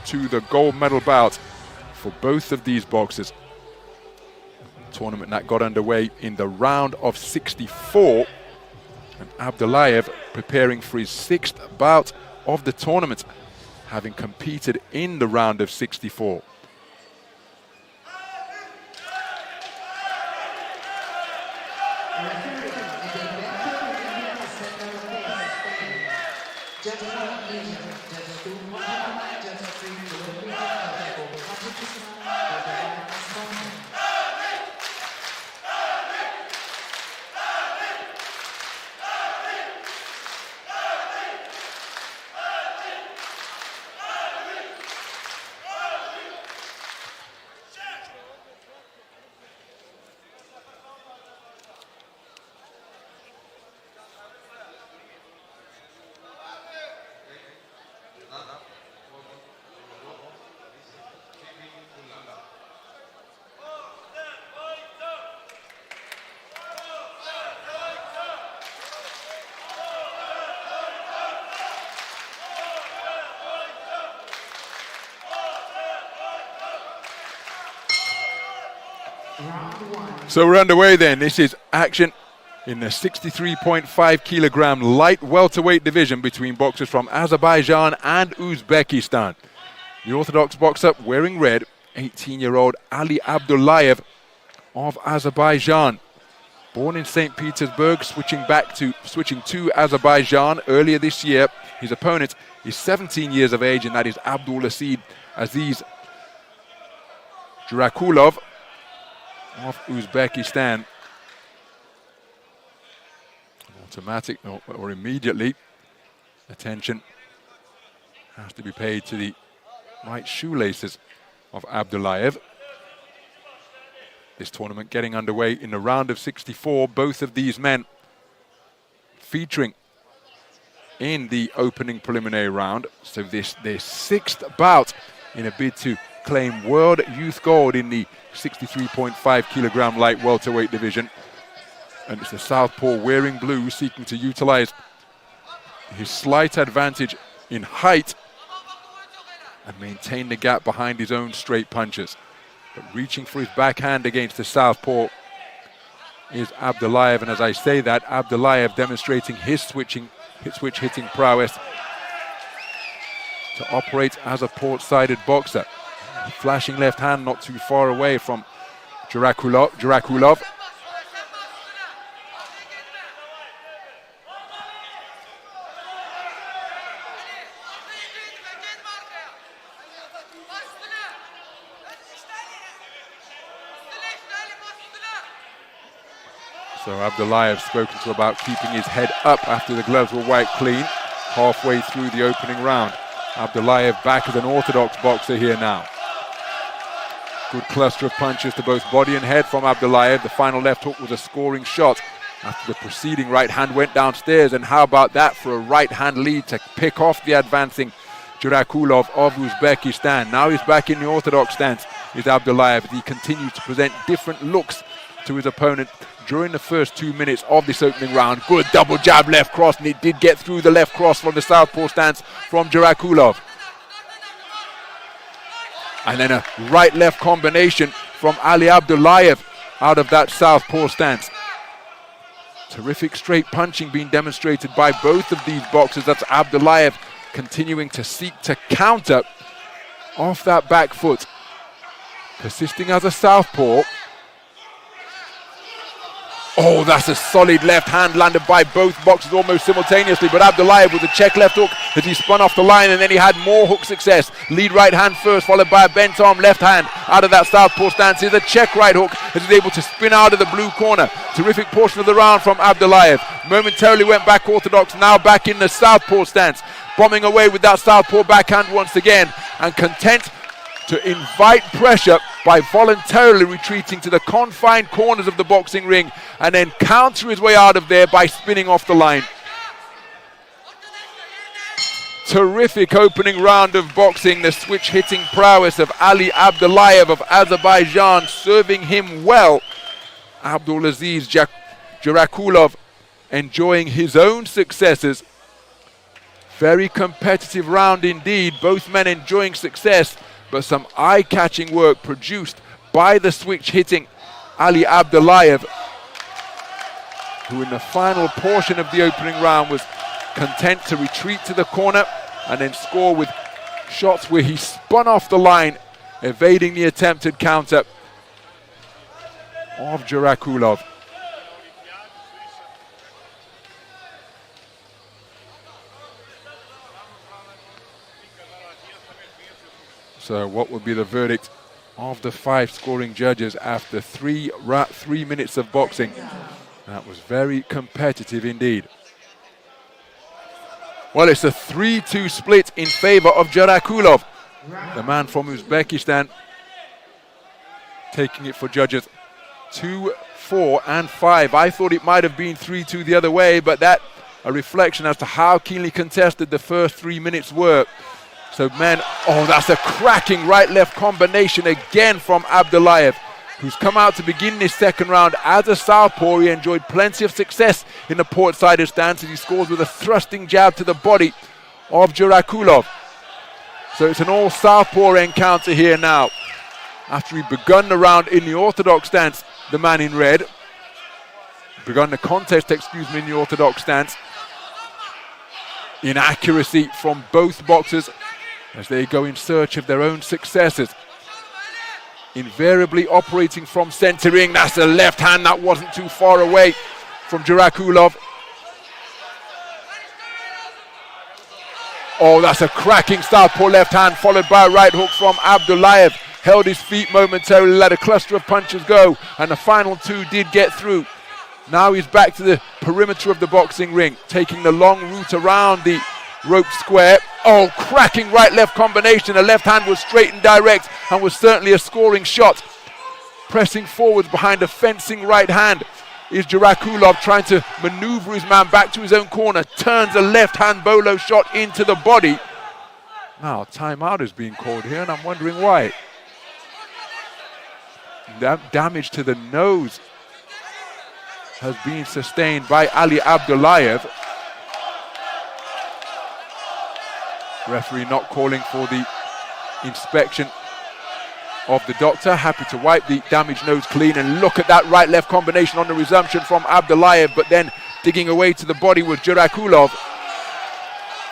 to the gold medal bout for both of these boxers. Tournament that got underway in the round of 64, and Abdullaev preparing for his 6th bout of the tournament, having competed in the round of 64. So we're underway then. This is action in the 63.5 kilogram light welterweight division between boxers from Azerbaijan and Uzbekistan. The orthodox boxer wearing red, 18-year-old Ali Abdullaev of Azerbaijan. Born in St. Petersburg, switching to Azerbaijan earlier this year. His opponent is 17 years of age, and that is Abdulaziz Jurakulov of Uzbekistan. Automatic or immediately, attention has to be paid to the right shoelaces of Abdullaev. This tournament getting underway in the round of 64. Both of these men featuring in the opening preliminary round. So this their 6th bout in a bid to claim world youth gold in the 63.5 kilogram light welterweight division. And it's the southpaw wearing blue seeking to utilize his slight advantage in height and maintain the gap behind his own straight punches. But reaching for his backhand against the southpaw is Abdullaev, and as I say that, Abdullaev demonstrating his switch hitting prowess to operate as a port-sided boxer. Flashing left hand not too far away from Jurakulov. So Abdullaev spoken to about keeping his head up after the gloves were wiped clean halfway through the opening round. Abdullaev back as an orthodox boxer here now. Good cluster of punches to both body and head from Abdullaev. The final left hook was a scoring shot after the preceding right hand went downstairs. And how about that for a right hand lead to pick off the advancing Jurakulov of Uzbekistan. Now he's back in the orthodox stance, is Abdullaev. He continues to present different looks to his opponent during the first 2 minutes of this opening round. Good double jab left cross, and it did get through the left cross from the southpaw stance from Jurakulov. And then a right-left combination from Ali Abdullaev out of that southpaw stance. Terrific straight punching being demonstrated by both of these boxers. That's Abdullaev continuing to seek to counter off that back foot. Persisting as a southpaw. Oh, that's a solid left hand landed by both boxers almost simultaneously, but Abdullaev with a check left hook as he spun off the line, and then he had more hook success. Lead right hand first, followed by a bent arm left hand out of that southpaw stance. Here's a check right hook as he's able to spin out of the blue corner. Terrific portion of the round from Abdullaev. Momentarily went back orthodox, now back in the southpaw stance. Bombing away with that southpaw backhand once again, and content to invite pressure by voluntarily retreating to the confined corners of the boxing ring and then counter his way out of there by spinning off the line. Terrific opening round of boxing. The switch hitting prowess of Ali Abdullaev of Azerbaijan serving him well. Abdulaziz Jurakulov enjoying his own successes Very competitive round indeed. Both men enjoying success, but some eye-catching work produced by the switch-hitting Ali Abdullaev, who in the final portion of the opening round was content to retreat to the corner and then score with shots where he spun off the line, evading the attempted counter of Jurakulov. So what would be the verdict of the 5 scoring judges after 3 minutes of boxing? That was very competitive indeed. Well, it's a 3-2 split in favor of Jurakulov, the man from Uzbekistan, taking it for judges 2, 4 and 5. I thought it might have been 3-2 the other way, but that a reflection as to how keenly contested the first 3 minutes were. So men, oh, that's a cracking right-left combination again from Abdullaev, who's come out to begin this second round as a southpaw. He enjoyed plenty of success in the port-sided stance as he scores with a thrusting jab to the body of Jurakulov. So it's an all-southpaw encounter here now. After he'd begun the round in the orthodox stance, the man in red, begun the contest, in the orthodox stance. Inaccuracy from both boxers as they go in search of their own successes. Invariably operating from centering. That's a left hand that wasn't too far away from Jurakulov. Oh, that's a cracking southpaw left hand followed by a right hook from Abdullaev. Held his feet momentarily, let a cluster of punches go, and the final 2 did get through. Now he's back to the perimeter of the boxing ring, taking the long route around the rope square. Oh, cracking right-left combination. The left hand was straight and direct and was certainly a scoring shot. Pressing forwards behind a fencing right hand is Jurakulov, trying to maneuver his man back to his own corner. Turns a left-hand bolo shot into the body. Now, timeout is being called here, and I'm wondering why. That damage to the nose has been sustained by Ali Abdullaev. Referee not calling for the inspection of the doctor. Happy to wipe the damaged nose clean, and look at that right-left combination on the resumption from Abdullaev, but then digging away to the body was Jurakulov.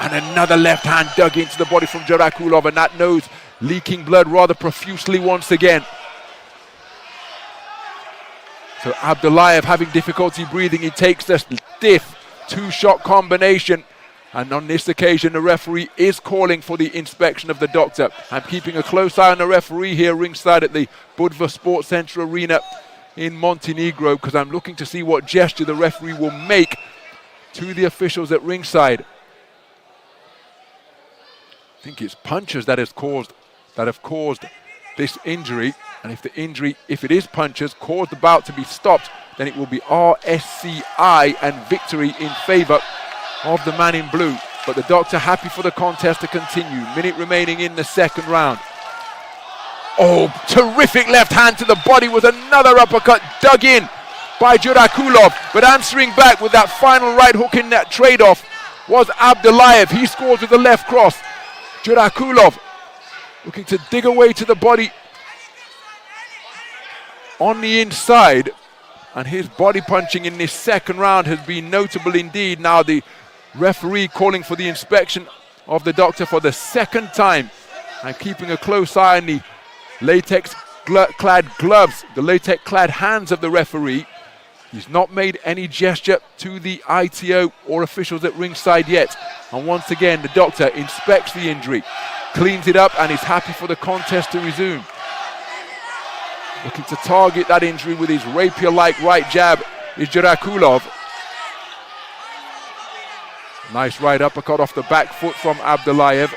And another left hand dug into the body from Jurakulov, and that nose leaking blood rather profusely once again. So Abdullaev having difficulty breathing. He takes the stiff 2-shot combination. And on this occasion, the referee is calling for the inspection of the doctor. I'm keeping a close eye on the referee here ringside at the Budva Sports Center Arena in Montenegro, because I'm looking to see what gesture the referee will make to the officials at ringside. I think it's punches that have caused this injury. And if the injury, if it is punches, caused the bout to be stopped, then it will be RSCI and victory in favor of the man in blue. But the doctor happy for the contest to continue. Minute remaining in the second round. Oh, terrific left hand to the body with another uppercut dug in by Jurakulov. But answering back with that final right hook in that trade-off was Abdullaev. He scores with the left cross. Jurakulov looking to dig away to the body on the inside. And his body punching in this second round has been notable indeed. Now the referee calling for the inspection of the doctor for the second time. I'm keeping a close eye on the latex-clad gloves, the latex-clad hands of the referee. He's not made any gesture to the ITO or officials at ringside yet. And once again, the doctor inspects the injury, cleans it up, and is happy for the contest to resume. Looking to target that injury with his rapier-like right jab is Jurakulov. Nice right uppercut off the back foot from Abdullaev.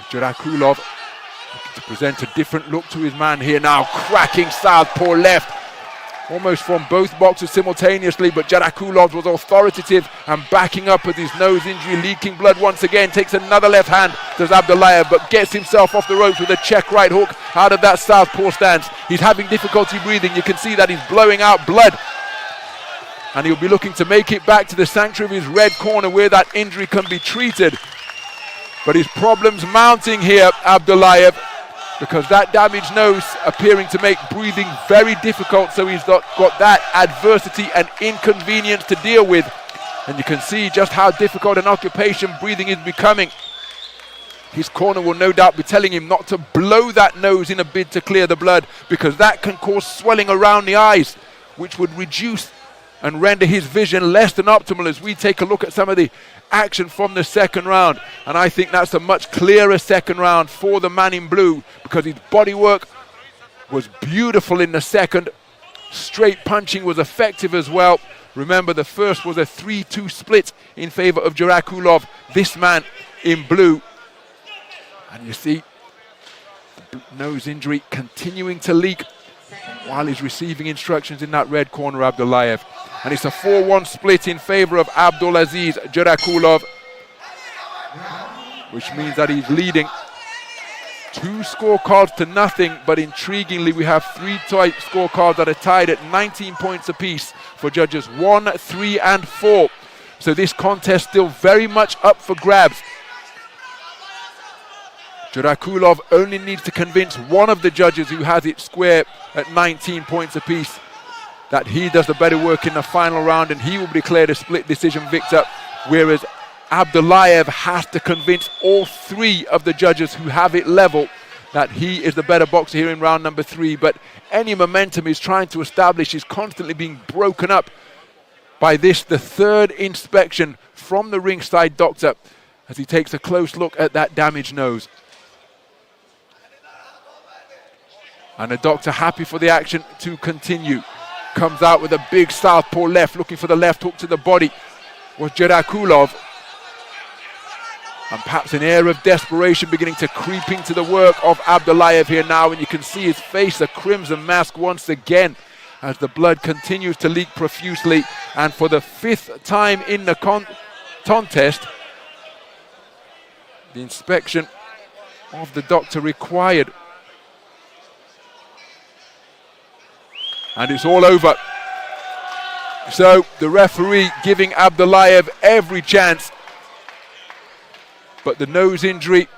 Jurakulov looking to present a different look to his man here now. Cracking southpaw left, almost from both boxers simultaneously, but Jurakulov was authoritative and backing up with his nose injury, leaking blood once again. Takes another left hand, does Abdullaev, but gets himself off the ropes with a check right hook out of that southpaw stance. He's having difficulty breathing. You can see that he's blowing out blood. And he'll be looking to make it back to the sanctuary of his red corner where that injury can be treated. But his problems mounting here, Abdullaev, because that damaged nose appearing to make breathing very difficult, so he's got that adversity and inconvenience to deal with. And you can see just how difficult an occupation breathing is becoming. His corner will no doubt be telling him not to blow that nose in a bid to clear the blood, because that can cause swelling around the eyes, which would reduce and render his vision less than optimal as we take a look at some of the action from the second round. And I think that's a much clearer second round for the man in blue, because his body work was beautiful in the second. Straight punching was effective as well. Remember, the first was a 3-2 split in favor of Jurakulov, this man in blue. And you see the nose injury continuing to leak while he's receiving instructions in that red corner, Abdullaev. And it's a 4-1 split in favor of Abdulaziz Jurakulov, which means that he's leading 2 scorecards to nothing. But intriguingly, we have 3 type scorecards that are tied at 19 points apiece for judges 1, 3, and 4. So this contest still very much up for grabs. Jurakulov only needs to convince one of the judges who has it square at 19 points apiece that he does the better work in the final round, and he will be declared a split decision victor, whereas Abdullaev has to convince all 3 of the judges who have it level that he is the better boxer here in round number 3. But any momentum he's trying to establish is constantly being broken up by this, the 3rd inspection from the ringside doctor, as he takes a close look at that damaged nose. And the doctor, happy for the action to continue, comes out with a big southpaw left, looking for the left hook to the body, was Jurakulov. And perhaps an air of desperation beginning to creep into the work of Abdullaev here now, and you can see his face a crimson mask once again as the blood continues to leak profusely. And for the 5th time in the contest, the inspection of the doctor required. And it's all over. So the referee giving Abdullaev every chance. But the nose injury,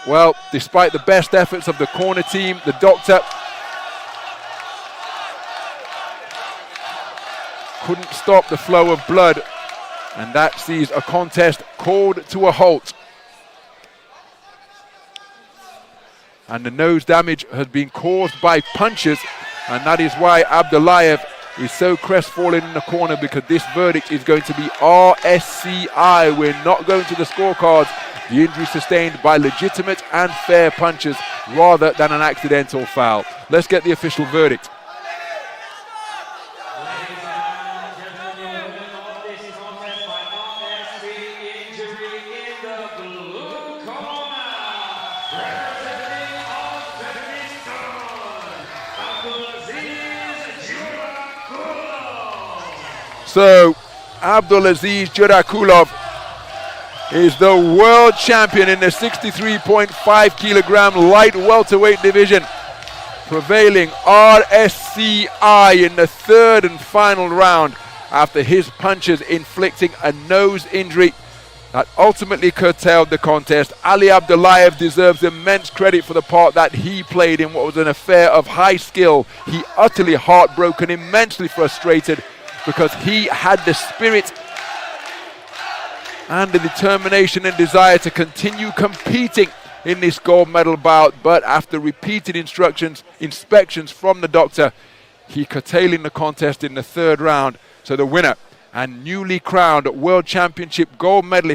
well, despite the best efforts of the corner team, the doctor couldn't stop the flow of blood. And that sees a contest called to a halt. And the nose damage has been caused by punches. And that is why Abdullaev is so crestfallen in the corner, because this verdict is going to be RSCI. We're not going to the scorecards. The injury sustained by legitimate and fair punches rather than an accidental foul. Let's get the official verdict. So, Abdulaziz Jurakulov is the world champion in the 63.5 kilogram light welterweight division, prevailing RSCI in the 3rd and final round after his punches inflicting a nose injury that ultimately curtailed the contest. Ali Abdullaev deserves immense credit for the part that he played in what was an affair of high skill. He utterly heartbroken, immensely frustrated, because he had the spirit and the determination and desire to continue competing in this gold medal bout. But after repeated inspections from the doctor, he curtailing the contest in the 3rd round. So the winner and newly crowned World Championship gold medalist